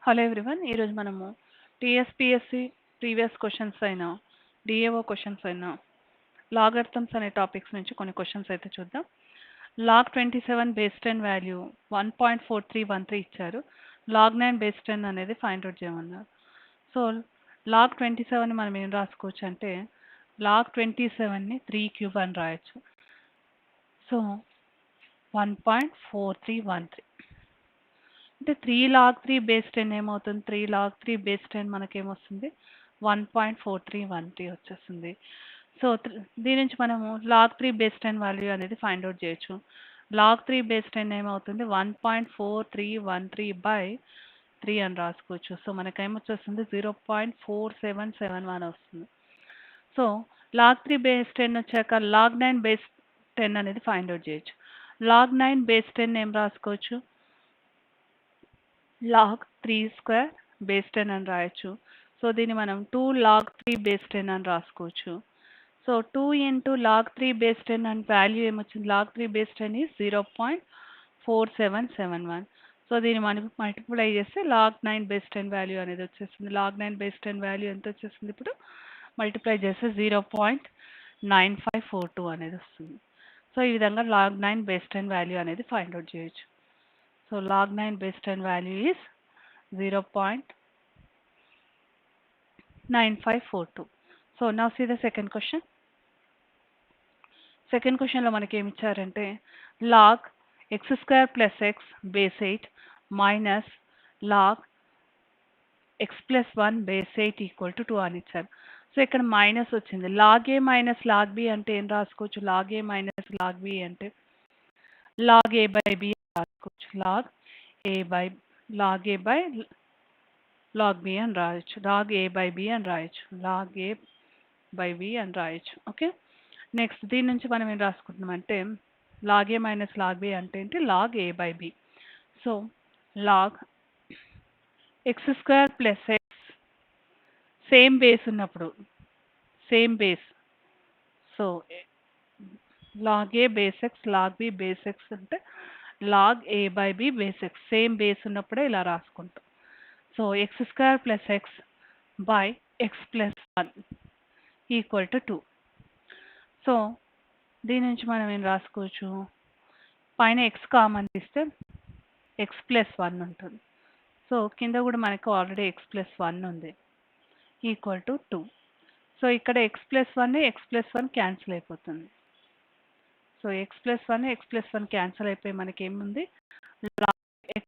Hello everyone, ఈరోజు మనము TSPSC previous questions అయిన డిఏఓ క్వశ్చన్స్ అయిన లాగర్థమ్స్ అనే టాపిక్స్ నుంచి కొన్ని క్వశ్చన్స్ అయితే చూద్దాం. లాగ్ 27 బేస్ 10 వాల్యూ 1.4313 ఇచ్చారు. లాగ్ 9 బేస్ 10 అనేది ఫైండ్ అవుట్ చేయమన్నారు. సో లాగ్ 27 మనం ఏం రాసుకోవచ్చు అంటే లాగ్ 27ని 3 క్యూబ్ అని రాయొచ్చు. సో 1.4313 అంటే 3 లాగ్ 3 బేస్ 10 ఏమవుతుంది? 3 లాగ్ 3 బేస్ 10 మనకేమొస్తుంది? 1.4313 వచ్చేస్తుంది. సో దీని నుంచి మనము లాగ్ 3 బేస్ 10 వాల్యూ అనేది ఫైండ్ అవుట్ చేయొచ్చు. లాగ్ 3 బేస్ 10 ఏమవుతుంది? 1.4313 అని రాసుకోవచ్చు. సో మనకేమొచ్చేస్తుంది? 0.4771 వస్తుంది. సో లాగ్ 3 బేస్ 10 వచ్చాక లాగ్ 9 బేస్ 10 అనేది ఫైండ్ అవుట్ చేయొచ్చు. లాగ్ 9 బేస్ 10 ఏం రాసుకోవచ్చు? లాగ్ 3 స్క్వేర్ బేస్ 10 అని రాయొచ్చు. సో దీన్ని మనం 2 లాగ్ 3 బేస్ 10 అని రాసుకోవచ్చు. So 2 into log 3 base 10 and value ఏమొచ్చింది? Log 3 base 10 is 0.4771. సో దీన్ని మనం మల్టిప్లై చేస్తే లాగ్ 9 బేస్ 10 వాల్యూ అనేది వచ్చేస్తుంది. లాగ్ 9 బేస్ 10 వాల్యూ ఎంత వచ్చేస్తుంది? ఇప్పుడు మల్టిప్లై చేస్తే 0.9542 అనేది వస్తుంది. సో ఈ విధంగా లాగ్ 9 బేస్ 10 వాల్యూ అనేది ఫైండ్ అవుట్ చేయొచ్చు. So log 9 base 10 value is 0.9542. So now see the second question. Second question లో మనకి ఏమి ఇచ్చారంటే log x square plus x base 8 minus log x plus 1 base 8 equal to 2 అని ఇచ్చారు. So ఇక్కడ minus వచ్చింది. log a minus log b అంటే ఏం రాసుకోవచ్చు? log a minus log b అంటే log a by b రాసుకోవచ్చు. log a by log b అని రాయొచ్చు. log a by b అని రాయొచ్చు. log a by b అని రాయొచ్చు. ఓకే, నెక్స్ట్ దీని నుంచి మనం ఏం రాసుకుంటున్నామంటే log a minus log b అంటే ఏంటి? log a by b. So log x square plus x same base ఉన్నప్పుడు same base, so log a base x log b base x అంటే log a by b base x same base ఉన్నప్పుడే ఇలా రాసుకుంటాం. So x square plus x by x plus 1 equal to 2. So దీని నుంచి మనం ఏం రాసుకోవచ్చు? పైన x కామన్ తీస్తే x ప్లస్ 1 ఉంటుంది. సో కింద కూడా మనకు ఆల్రెడీ x ప్లస్ 1 ఉంది ఈక్వల్ టు 2. సో ఇక్కడ x ప్లస్ 1 క్యాన్సిల్ అయిపోతుంది. సో x ప్లస్ 1 క్యాన్సిల్ అయిపోయి మనకి ఏముంది? log x